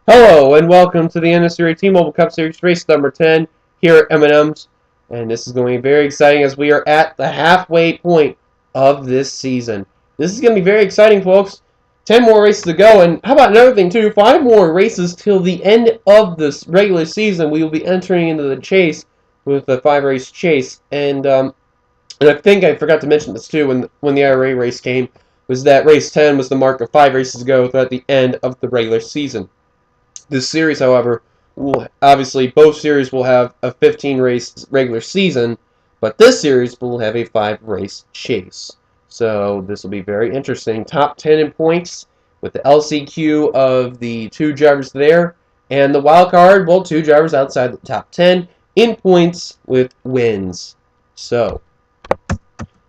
Hello and welcome to the NNSCRA T Mobile Cup Series race number 10 here at M&M's. And this is going to be very exciting as we are at the halfway point of this season. This is going to be very exciting, folks. 10 more races to go, and how about another thing too? 5 more races till the end of this regular season. We will be entering into the chase with the 5-race chase. And I think I forgot to mention this too when the IRA race came, was that race 10 was the mark of 5 races to go at the end of the regular season. This series, however, will obviously both series will have a 15-race regular season, but this series will have a 5-race chase. So this will be very interesting. Top 10 in points with the LCQ of the 2 drivers there, and the wild card, well, 2 drivers outside the top 10 in points with wins. So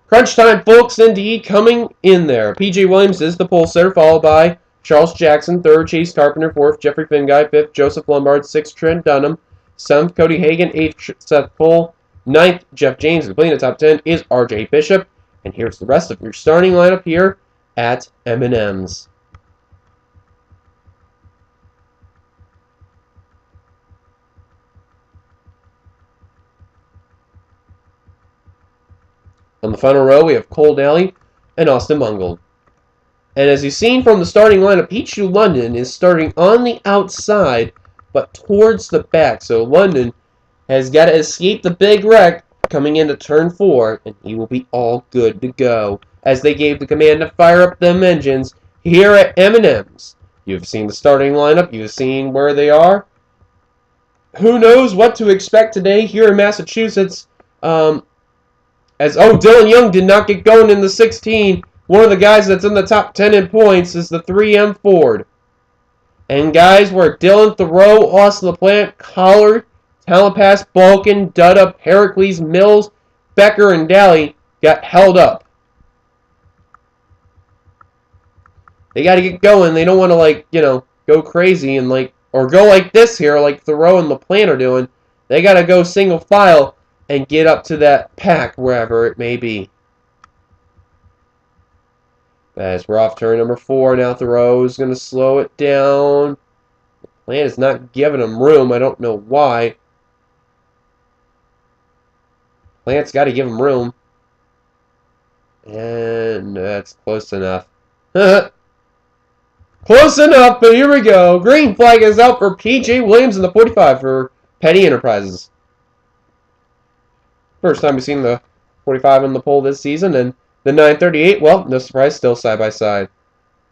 crunch time, folks, indeed, coming in there. P.J. Williams is the pole sitter, followed by Charles Jackson, 3rd, Chase Carpenter, 4th, Jeffrey Finguy, 5th, Joseph Lombard, 6th, Trent Dunham, 7th, Cody Hagan, 8th, Seth Cole, 9th, Jeff James. Completing the top 10 is R.J. Bishop. And here's the rest of your starting lineup here at M&M's. On the final row, we have Cole Daly and Austin Mungold. And as you've seen from the starting lineup, Pichu London is starting on the outside, but towards the back. So London has got to escape the big wreck coming into turn 4, and he will be all good to go. As they gave the command to fire up them engines here at M&M's. You've seen the starting lineup. You've seen where they are. Who knows what to expect today here in Massachusetts. Dylan Young did not get going in the 16. One of the guys that's in the top 10 in points is the 3M Ford. And guys, where Dylan, Thoreau, Austin LaPlante, Collard, Talapass, Balkan, Dutta, Pericles, Mills, Becker, and Daly got held up. They got to get going. They don't want to, go crazy and, or go like this here, like Thoreau and LaPlante are doing. They got to go single file and get up to that pack, wherever it may be. As we're off turn number 4, now Thoreau is going to slow it down. The plan is not giving him room. I don't know why. Plant's got to give him room. And that's close enough. Close enough, but here we go. Green flag is out for P.J. Williams in the 45 for Petty Enterprises. First time we've seen the 45 on the pole this season, and the 938, well, no surprise, still side by side.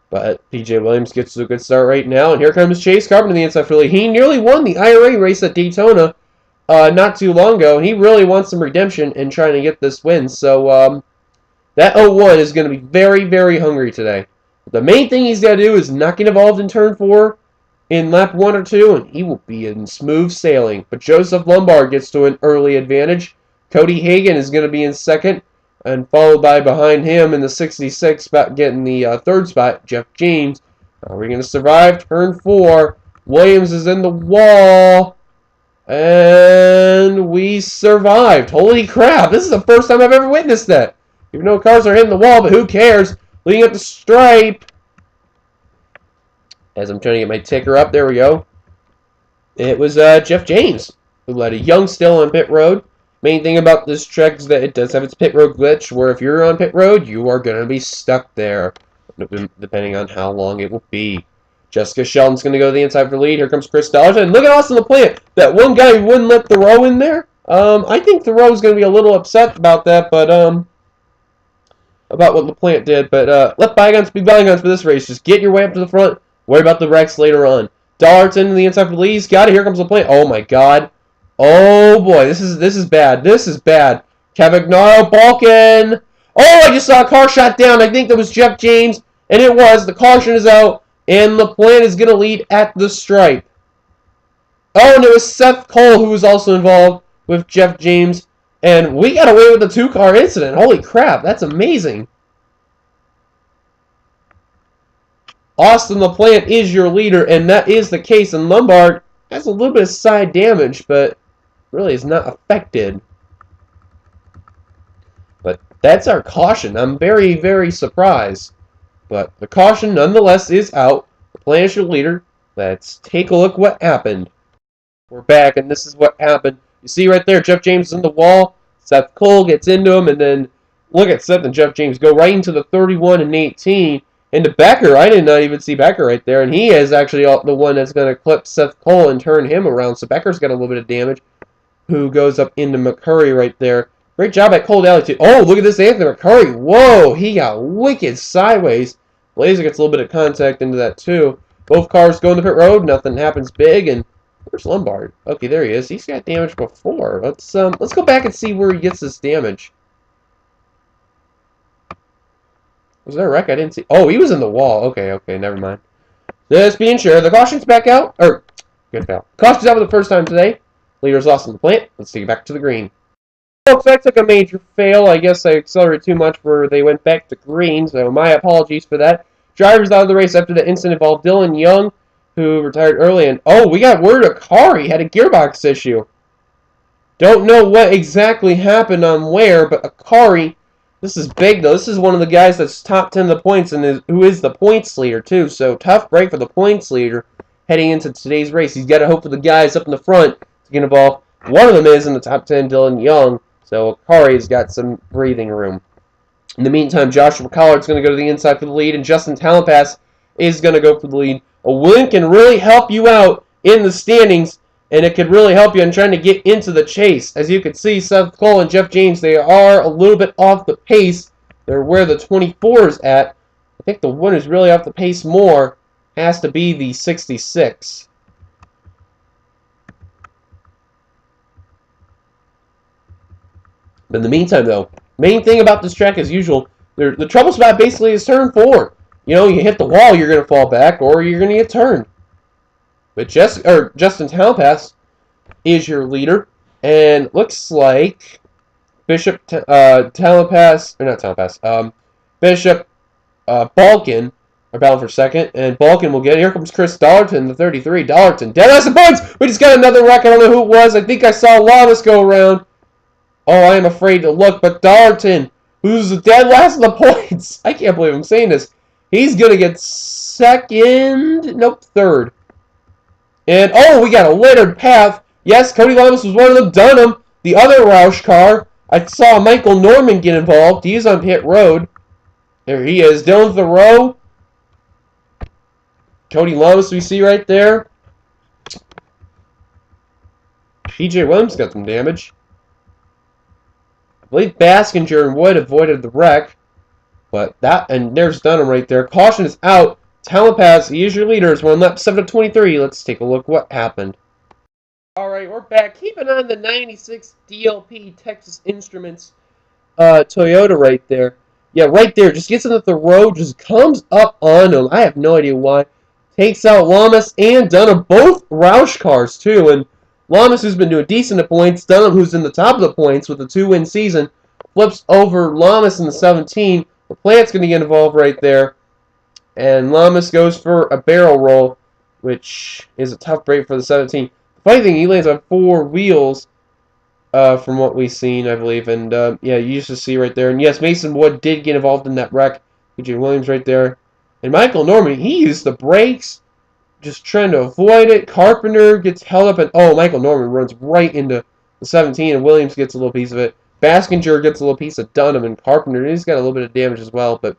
But P.J. Williams gets a good start right now, and here comes Chase Carpenter in the inside field. He nearly won the IRA race at Daytona not too long ago, and he really wants some redemption in trying to get this win. So that 01 is going to be very, very hungry today. The main thing he's got to do is not get involved in turn 4 in lap 1 or 2, and he will be in smooth sailing. But Joseph Lombard gets to an early advantage. Cody Hagan is going to be in second, and followed by behind him in the 66 spot, getting the 3rd spot, Jeff James. Are we going to survive turn 4? Williams is in the wall, and we survived. Holy crap, this is the first time I've ever witnessed that. Even though cars are hitting the wall, but who cares? Leading up the stripe. As I'm trying to get my ticker up, there we go. It was Jeff James who led a young still on pit road. Main thing about this track is that it does have its pit road glitch, where if you're on pit road, you are going to be stuck there, depending on how long it will be. Jessica Sheldon's going to go to the inside for lead. Here comes Chris Dollarton. And look at Austin LaPlante. That one guy who wouldn't let Thoreau in there. I think Thoreau's going to be a little upset about that, but about what LaPlante did. But let bygones be bygones for this race. Just get your way up to the front. Worry about the wrecks later on. Dollarton to the inside for the lead. He's got it. Here comes LaPlante. Oh my God. Oh boy, this is bad. This is bad. Cavagnaro, Balkan. Oh, I just saw a car shot down. I think that was Jeff James, and it was. The caution is out, and LaPlante is going to lead at the stripe. Oh, and it was Seth Cole who was also involved with Jeff James, and we got away with the 2-car incident. Holy crap, that's amazing. Austin LaPlante is your leader, and that is the case, and Lombard has a little bit of side damage, but really is not affected. But that's our caution. I'm very, very surprised. But the caution, nonetheless, is out. LaPlante is your leader. Let's take a look what happened. We're back, and this is what happened. You see right there, Jeff James is in the wall. Seth Cole gets into him, and then look at Seth and Jeff James go right into the 31 and 18. Into Becker. I did not even see Becker right there, and he is actually the one that's going to clip Seth Cole and turn him around. So Becker's got a little bit of damage, who goes up into McCurry right there. Great job at Cold Alley, too. Oh, look at this Anthony McCurry. Whoa, he got wicked sideways. Blazer gets a little bit of contact into that, too. Both cars go in the pit road. Nothing happens big, and where's Lombard? Okay, there he is. He's got damage before. Let's go back and see where he gets this damage. Was there a wreck? I didn't see. Oh, he was in the wall. Okay, never mind. Just being sure. The caution's back out. Or, good foul. Caution's out for the first time today. Leader's lost in the plant. Let's take it back to the green. Folks, that took a major fail. I guess I accelerated too much where they went back to green, so my apologies for that. Drivers out of the race after the incident involved Dylan Young, who retired early, and oh, we got word Akari had a gearbox issue. Don't know what exactly happened on where, but Akari, this is big though. This is one of the guys that's top 10 of the points and who is the points leader too. So tough break for the points leader heading into today's race. He's got to hope for the guys up in the front to get involved. One of them is in the top 10, Dylan Young. So Akari's got some breathing room. In the meantime, Joshua Collard's going to go to the inside for the lead, and Justin Talonpass is going to go for the lead. A win can really help you out in the standings, and it could really help you in trying to get into the chase. As you can see, Seth Cole and Jeff James, they are a little bit off the pace. They're where the 24 is at. I think the one who's really off the pace more has to be the 66. But in the meantime, though, main thing about this track, as usual, the trouble spot basically is turn 4. You know, you hit the wall, you're going to fall back, or you're going to get turned. But Justin Talonpass is your leader, and looks like Bishop Talonpass, or not Talonpass, Bishop Balkin are bound for second, and Balkin will get it. Here comes Chris Dollarton, the 33. Dollarton, dead last of points! We just got another wreck. I don't know who it was. I think I saw Lamas go around. Oh, I am afraid to look, but Dollarton, who's dead last of the points. I can't believe I'm saying this. He's going to get second, nope, third. And, oh, we got a littered path. Yes, Cody Lamas was one of them. Dunham, the other Roush car. I saw Michael Norman get involved. He's on pit road. There he is. Dylan Thoreau. Cody Lamas we see right there. PJ Williams got some damage. I believe Baskinger and Wood avoided the wreck. But that, and there's Dunham right there. Caution is out. Talonpass, he is your leaders. We're on lap 7 of 23. Let's take a look what happened. Alright, we're back. Keeping on the 96 DLP Texas Instruments Toyota right there. Yeah, right there. Just gets into the road, just comes up on him. I have no idea why. Takes out Lamas and Dunham, both Roush cars too. And Lamas, who's been doing decent at points, Dunham, who's in the top of the points with a 2-win season, flips over Lamas in the 17. The plant's going to get involved right there. And Lamas goes for a barrel roll, which is a tough break for the 17. The funny thing, he lands on 4 wheels from what we've seen, I believe. And, yeah, you used to see right there. And, yes, Mason Wood did get involved in that wreck. PJ Williams right there. And Michael Norman, he used the brakes, just trying to avoid it. Carpenter gets held up, and, oh, Michael Norman runs right into the 17, and Williams gets a little piece of it. Baskinger gets a little piece of Dunham, and Carpenter, he's got a little bit of damage as well, but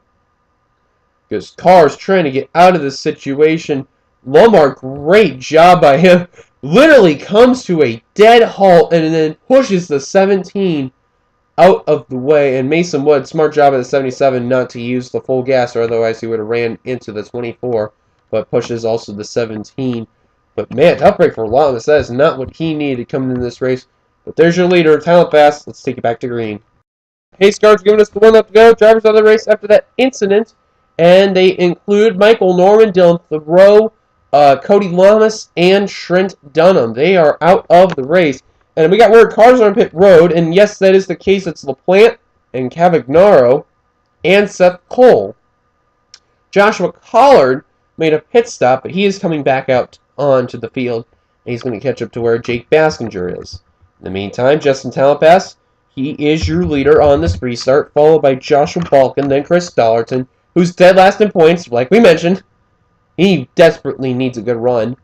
because Carr's trying to get out of this situation. Lomar, great job by him. Literally comes to a dead halt and then pushes the 17 out of the way. And Mason Wood, smart job at the 77 not to use the full gas, or otherwise he would have ran into the 24, but pushes also the 17. But man, tough break for Lamas. That is not what he needed coming into this race. But there's your leader, Talonpass. Let's take it back to green. Pace cars giving us the one left to go. Drivers on the race after that incident. And they include Michael Norman, Dylan Thoreau, Cody Lamas, and Trent Dunham. They are out of the race. And we got word cars are on pit road. And yes, that is the case. It's LaPlante and Cavagnaro and Seth Cole. Joshua Collard made a pit stop, but he is coming back out onto the field. And he's going to catch up to where Jake Baskinger is. In the meantime, Justin Talonpass, he is your leader on this restart, followed by Joshua Balkin, then Chris Dollarton, who's dead last in points, like we mentioned. He desperately needs a good run.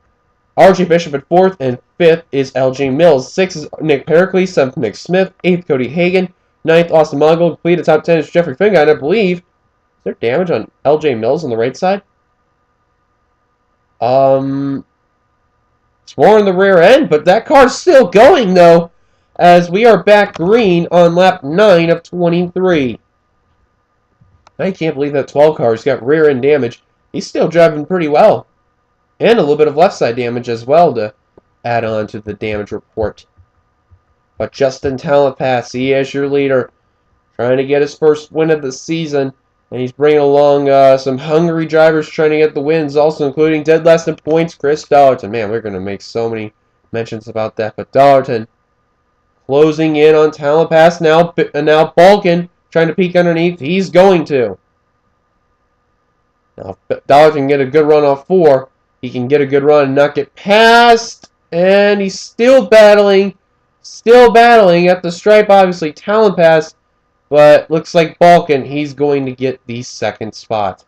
R.J. Bishop at 4th, and 5th is L.J. Mills. 6th is Nick Pericles, 7th Nick Smith, 8th Cody Hagan, 9th Austin Mongold. Completed top 10 is Jeffrey Finga, and I believe, is there damage on L.J. Mills on the right side? It's more in the rear end, but that car's still going, though, as we are back green on lap 9 of 23. I can't believe that 12 car's got rear end damage. He's still driving pretty well. And a little bit of left side damage as well to add on to the damage report. But Justin Talapass, he is your leader, trying to get his first win of the season. And he's bringing along some hungry drivers trying to get the wins, also including dead last in points, Chris Dollarton. Man, we're going to make so many mentions about that. But Dollarton closing in on Talapass now. Now Balkan trying to peek underneath. He's going to. Now if Dollarton can get a good run off 4. He can get a good run and not get past. And he's still battling. Still battling at the stripe, obviously. Talapass. But looks like Balkan, he's going to get the second spot.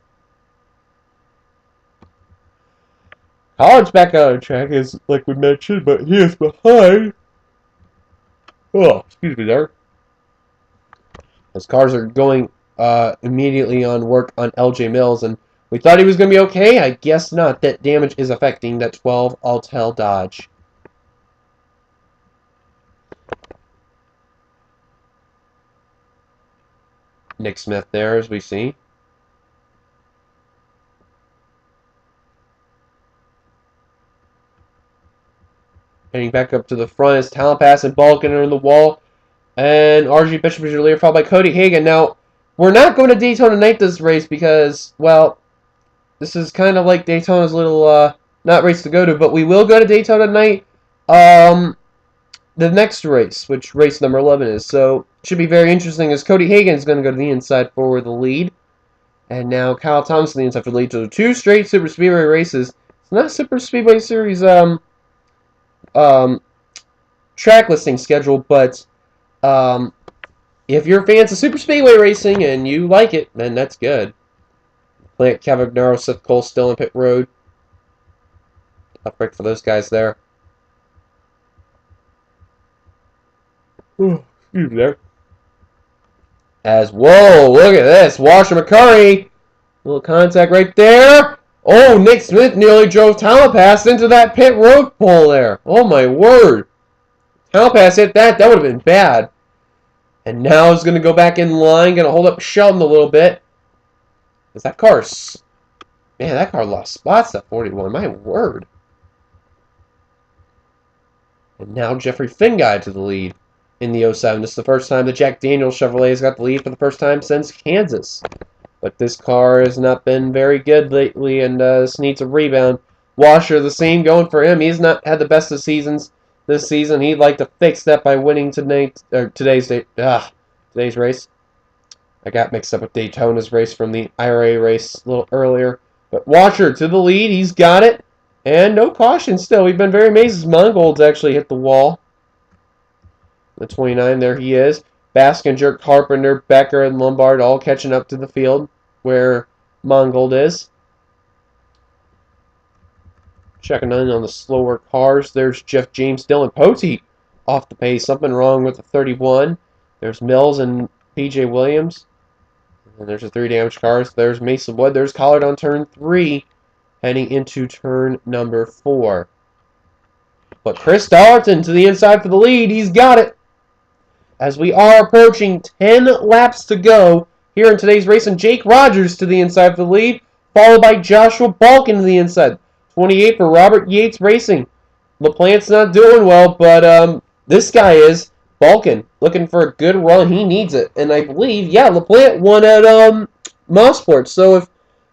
Collard's back out of track, as like we mentioned, but he is behind. Oh, excuse me there. Those cars are going immediately on work on LJ Mills, and we thought he was going to be okay. I guess not. That damage is affecting that 12 Altel Dodge. Nick Smith there, as we see. Heading back up to the front is Talapass and Balkan are in the wall. And RG Bishop is your leader, followed by Cody Hagan. Now, we're not going to Daytona night this race because, well, this is kind of like Daytona's little, not race to go to, but we will go to Daytona night, the next race, which race number 11 is. So, it should be very interesting as Cody Hagan is going to go to the inside for the lead. And now Kyle Thompson the inside for the lead. So, 2 straight Super Speedway races. It's not Super Speedway Series, track listing schedule, but if you're fans of Super Speedway racing and you like it, then that's good. Plant Cavagnaro, Seth Cole still in pit road. Tough break for those guys there. Excuse me there. As, whoa, look at this. Washer McCurry. Little contact right there. Oh, Nick Smith nearly drove Talapass into that pit road pole there. Oh, my word. Talapass hit that. That would have been bad. And now he's going to go back in line. Going to hold up Shelton a little bit. Because that car... Man, that car lost spots at 41. My word. And now Jeffrey Finguy to the lead in the 07. This is the first time that Jack Daniels Chevrolet has got the lead for the first time since Kansas. But this car has not been very good lately, and this needs a rebound. Washer, the same going for him. He's not had the best of seasons this season. He'd like to fix that by winning today's race. I got mixed up with Daytona's race from the IRA race a little earlier. But Washer to the lead. He's got it. And no caution still. We've been very amazed as Mongold's actually hit the wall. The 29, there he is. Baskin, Jerk, Carpenter, Becker, and Lombard all catching up to the field where Mongold is. Checking in on the slower cars. There's Jeff James, Dylan Pote off the pace. Something wrong with the 31. There's Mills and PJ Williams. And there's the 3 damaged cars. There's Mason Wood. There's Collard on turn 3. Heading into turn number 4. But Chris Dollarton to the inside for the lead. He's got it. As we are approaching 10 laps to go here in today's race. And Jake Rogers to the inside for the lead. Followed by Joshua Balkin to the inside. 28 for Robert Yates Racing. LaPlante's not doing well, but this guy is. Balkin looking for a good run. He needs it. And I believe, yeah, LaPlante won at Mosport. So if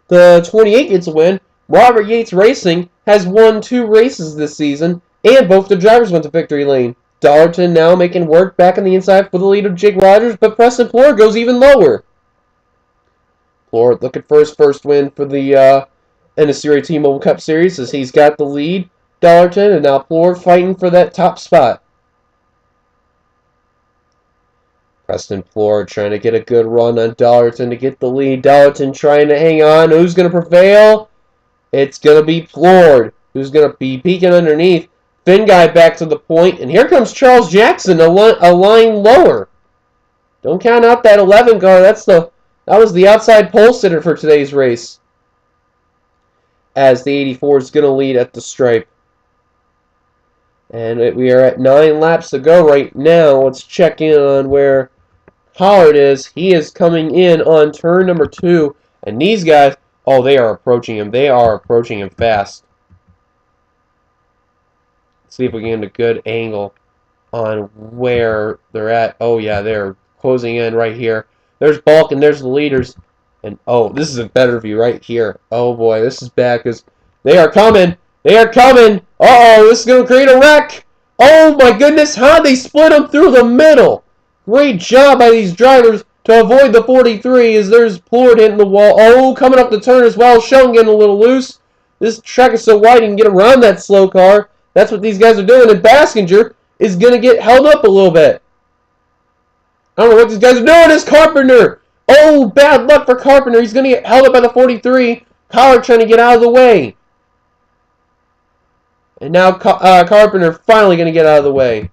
the 28 gets a win, Robert Yates Racing has won 2 races this season, and both the drivers went to victory lane. Dollarton now making work back on the inside for the lead of Jake Rogers, but Preston Plord goes even lower. Plord looking for his first win for the NNSCRA T Mobile Cup Series as he's got the lead. Dollarton, and now Plord fighting for that top spot. Preston Plord trying to get a good run on Dollarton to get the lead. Dollarton trying to hang on. Who's going to prevail? It's going to be Plord, who's going to be peeking underneath. Finn guy back to the point, and here comes Charles Jackson, a line lower. Don't count out that 11 car. That was the outside pole sitter for today's race. As the 84 is going to lead at the stripe. And we are at 9 laps to go right now. Let's check in on where Pollard is. He is coming in on turn number 2. And these guys, oh, they are approaching him. They are approaching him fast. Let's see if we can get a good angle on where they're at. Oh, yeah, they're closing in right here. There's Balk and there's the leaders. And, oh, this is a better view right here. Oh, boy, this is bad because they are coming. They are coming. Uh-oh, this is going to create a wreck. Oh, my goodness. How they split them through the middle. Great job by these drivers to avoid the 43 as there's Plord hitting the wall. Oh, coming up the turn as well. Sheldon getting a little loose. This track is so wide you can get around that slow car. That's what these guys are doing. And Baskinger is going to get held up a little bit. I don't know what these guys are doing. It's Carpenter. Oh, bad luck for Carpenter. He's going to get held up by the 43. Collard trying to get out of the way. And now Carpenter finally going to get out of the way.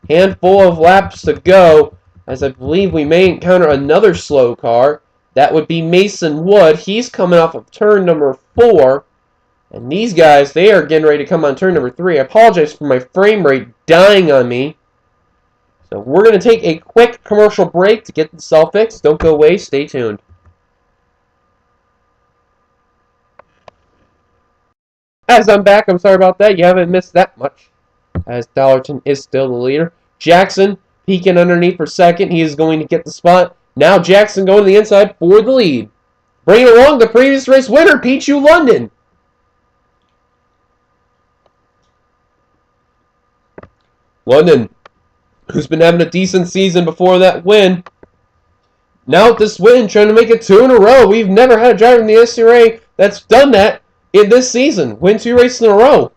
Handful of laps to go, as I believe we may encounter another slow car. That would be Mason Wood. He's coming off of turn number 4. And these guys, they are getting ready to come on turn number 3. I apologize for my frame rate dying on me. So we're going to take a quick commercial break to get this all fixed. Don't go away. Stay tuned. As I'm back, I'm sorry about that. You haven't missed that much. As Dollarton is still the leader. Jackson peeking underneath for second. He is going to get the spot. Now Jackson going to the inside for the lead. Bringing along the previous race winner, Pichu London. London, who's been having a decent season before that win. Now with this win, trying to make it 2 in a row. We've never had a driver in the NNSCRA that's done that in this season. Win 2 races in a row.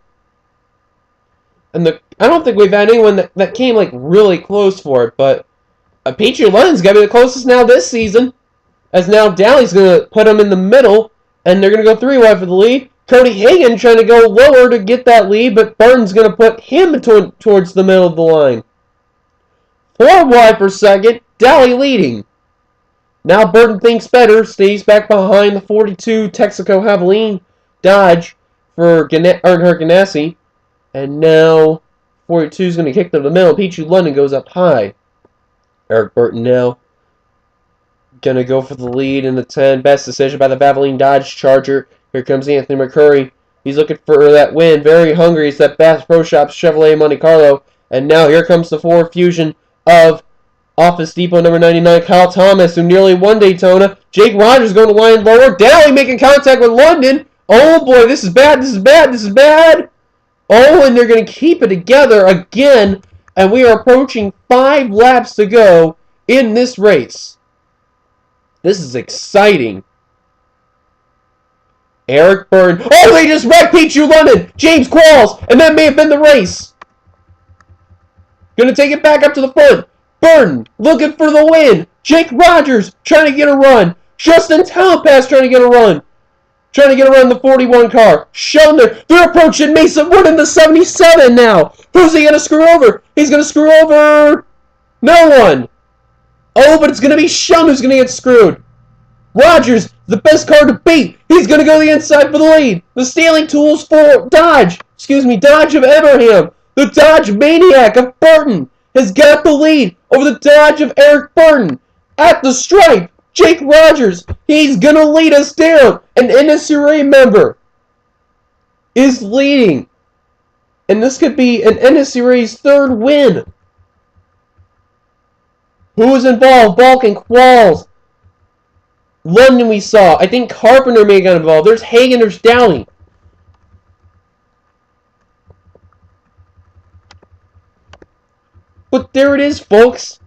And I don't think we've had anyone that came like really close for it, but Pichu London's got to be the closest now this season. As now Daly's going to put him in the middle, and they're going to go 3 wide for the lead. Cody Hagan trying to go lower to get that lead, but Burton's going to put him towards the middle of the line. 4 wide for second, Daly leading. Now Burton thinks better, stays back behind the 42 Texaco Javelin Dodge for Earnhardt Ganassi. And now 42 is going to kick to the middle. Pichu London goes up high. Eric Burton now going to go for the lead in the 10. Best decision by the Valvoline Dodge Charger. Here comes Anthony McCurry. He's looking for that win. Very hungry. It's that Bass Pro Shops Chevrolet Monte Carlo. And now here comes the Ford Fusion of Office Depot number 99. Kyle Thomas, who nearly won Daytona. Jake Rogers going to line lower. Daly making contact with London. Oh boy, this is bad. This is bad. This is bad. Oh, and they're going to keep it together again. And we are approaching 5 laps to go in this race. This is exciting. Eric Byrne. Oh, they just wrecked Pichu London. James Qualls. And that may have been the race. Going to take it back up to the front. Burton looking for the win. Jake Rogers trying to get a run. Justin Talpass trying to get a run. Trying to get around the 41 car. Sheldon, they're approaching Mason Wood in the 77 now. Who's he going to screw over? He's going to screw over no one. Oh, but it's going to be Sheldon who's going to get screwed. Rogers, the best car to beat. He's going to go to the inside for the lead. The stealing tools for Dodge. Dodge of Abraham. The Dodge Maniac of Burton has got the lead over the Dodge of Eric Burton. At the stripe, Jake Rogers, he's going to lead us down. An NNSCRA member is leading. And this could be an NNSCRA's 3rd win. Who is involved? Balk and Qualls. London we saw. I think Carpenter may have got involved. There's Hagan, there's Dowling. But there it is, folks.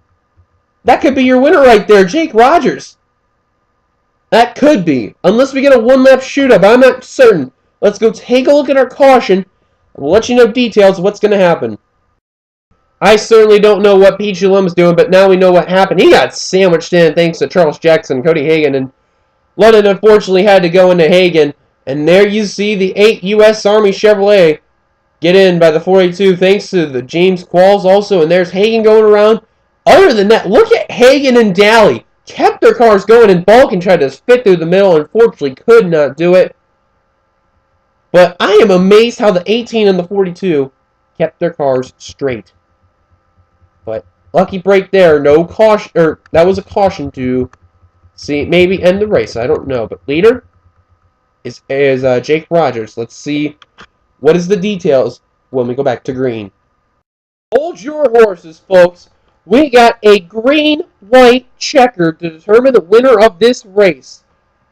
That could be your winner right there, Jake Rogers. That could be. Unless we get a 1-lap shoot-up. I'm not certain. Let's go take a look at our caution. We'll let you know details of what's going to happen. I certainly don't know what Pichu Lund's doing, but now we know what happened. He got sandwiched in thanks to Charles Jackson, Cody Hagan, and London unfortunately had to go into Hagen. And there you see the 8 U.S. Army Chevrolet get in by the 482 thanks to the James Qualls also. And there's Hagen going around. Other than that, look at Hagen and Daly. Kept their cars going, and Balkan tried to fit through the middle. Unfortunately, could not do it. But I am amazed how the 18 and the 42 kept their cars straight. But lucky break there. No caution, or that was a caution to see maybe end the race. I don't know. But leader is Jake Rogers. Let's see what is the details when we go back to green. Hold your horses, folks. We got a green-white checker to determine the winner of this race.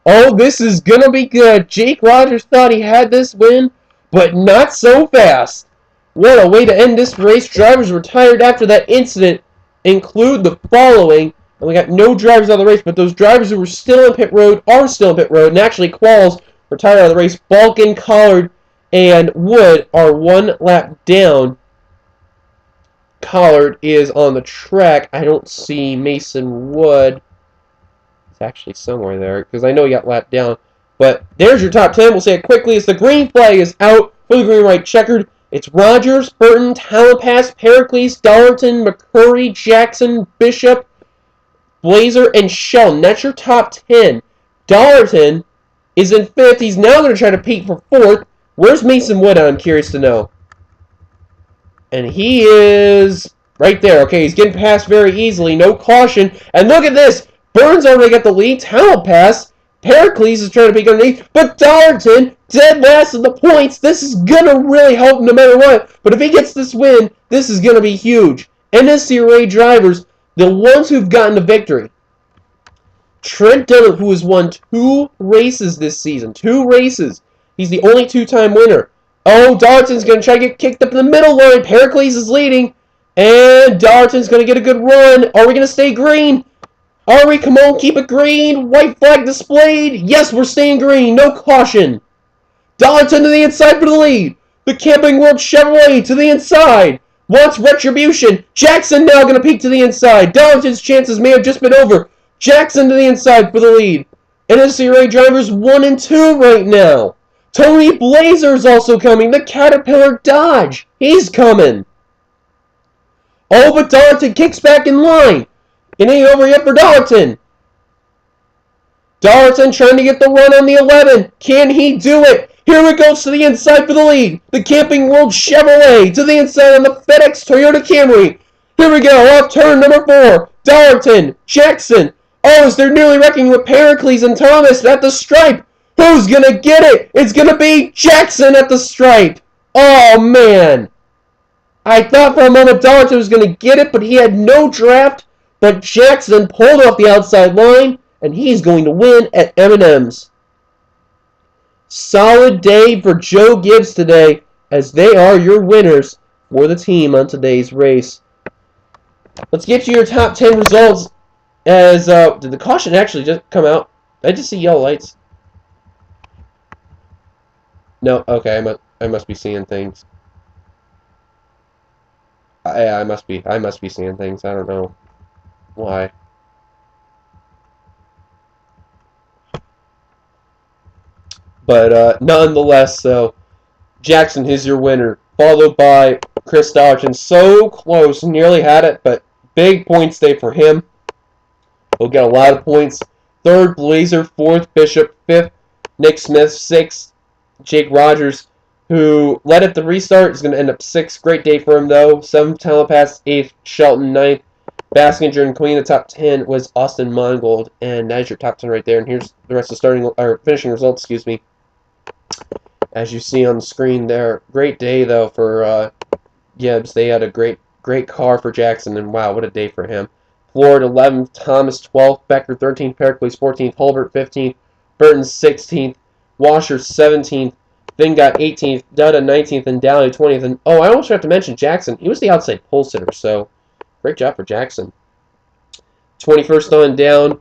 Oh, this is going to be good. Jake Rogers thought he had this win, but not so fast. What a way to end this race. Drivers retired after that incident include the following. And we got no drivers out of the race, but those drivers who were still in pit road are still in pit road. And actually, Qualls retired out of the race. Balkan, Collard, and Wood are one lap down. Collard is on the track. I don't see Mason Wood. He's actually somewhere there, because I know he got lapped down. But there's your top 10. We'll say it quickly. As the green flag is out for the green-white checkered. It's Rogers, Burton, Talapass, Pericles, Dollarton, McCurry, Jackson, Bishop, Blazer, and Shelton. That's your top 10. Dollarton is in 5th. He's now going to try to peak for 4th. Where's Mason Wood? I'm curious to know. And he is right there. Okay, he's getting past very easily. No caution. And look at this. Burns already got the lead. Talent pass. Pericles is trying to peek underneath. But Dollarton, dead last in the points. This is going to really help no matter what. But if he gets this win, this is going to be huge. NNSCRA drivers, the ones who've gotten the victory. Trent Dillon, who has won 2 races this season. 2 races. He's the only 2-time winner. Oh, Darton's going to try to get kicked up in the middle line. Pericles is leading. And Darton's going to get a good run. Are we going to stay green? Are we? Come on, keep it green. White flag displayed. Yes, we're staying green. No caution. Darton to the inside for the lead. The Camping World Chevrolet to the inside. Wants retribution. Jackson now going to peek to the inside. Darton's chances may have just been over. Jackson to the inside for the lead. NNSCRA drivers 1 and 2 right now. Tony Blazer's also coming. The Caterpillar Dodge. He's coming. Oh, but Darton kicks back in line. It ain't over yet for Darton. Darton trying to get the run on the 11. Can he do it? Here it goes to the inside for the lead. The Camping World Chevrolet to the inside on the FedEx Toyota Camry. Here we go. Off turn number 4. Darton. Jackson. Oh, as they're nearly wrecking with Pericles and Thomas at the stripe. Who's going to get it? It's going to be Jackson at the stripe. Oh, man. I thought for a moment Darton was going to get it, but he had no draft. But Jackson pulled off the outside line, and he's going to win at M&M's. Solid day for Joe Gibbs today, as they are your winners for the team on today's race. Let's get you your top 10 results. As did the caution actually just come out? Did I just see yellow lights? No, okay, I must be seeing things. Yeah, I must be seeing things. I don't know why. But nonetheless, so Jackson is your winner, followed by Chris Dollarton. So close, nearly had it, but big points day for him. He'll get a lot of points. 3rd, Blazer. 4th, Bishop. 5th, Nick Smith. 6th, Jake Rogers, who led at the restart, is going to end up 6th. Great day for him, though. 7th, Talapass. 8th, Shelton. 9th, Baskinger. And cleaning the top 10 was Austin Mongold. And that's your top 10 right there. And here's the rest of finishing results, excuse me. As you see on the screen there. Great day, though, for Gibbs. They had a great car for Jackson, and wow, what a day for him. Ford 11th, Thomas 12th, Becker 13th, Pericles 14th, Holbert 15th, Burton 16th, Washer 17th, then got 18th, Dutta 19th, and Daly 20th. And oh, I almost forgot to mention Jackson. He was the outside pole sitter, so great job for Jackson. 21st on down,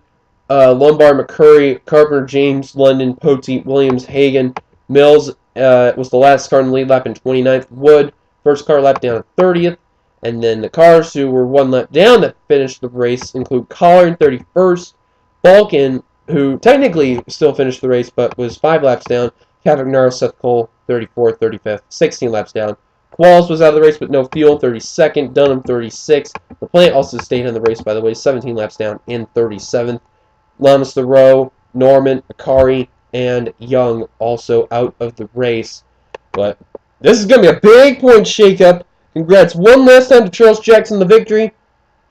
Lombard, McCurry, Carpenter, James, London, Poteet, Williams, Hagen, Mills was the last car in the lead lap in 29th, Wood, first car lap down at 30th. And then the cars who were 1 lap down that finished the race include Collar in 31st, Balkan, who technically still finished the race, but was 5 laps down. Cavagnaro, Seth Cole, 34th, 35th, 16 laps down. Qualls was out of the race with no fuel, 32nd. Dunham, 36th. LaPlante also stayed in the race, by the way, 17 laps down in 37th. Lamas Thoreau, Norman, Akari, and Young also out of the race. But this is going to be a big point shakeup. Congrats one last time to Charles Jackson, the victory.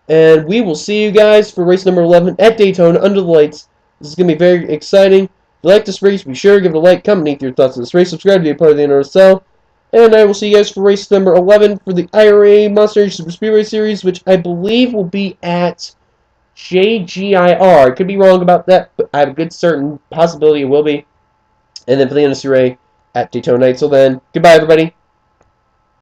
And we will see you guys for race number 11 at Daytona under the lights. This is going to be very exciting. If you like this race, be sure to give it a like, comment, leave your thoughts on this race, subscribe to be a part of the NNSCRA. And I will see you guys for race number 11 for the IRA Monster Energy Super Speedway Series, which I believe will be at JGIR. I could be wrong about that, but I have a good certain possibility it will be. And then for the NNSCRA at Daytona. Till then, goodbye, everybody.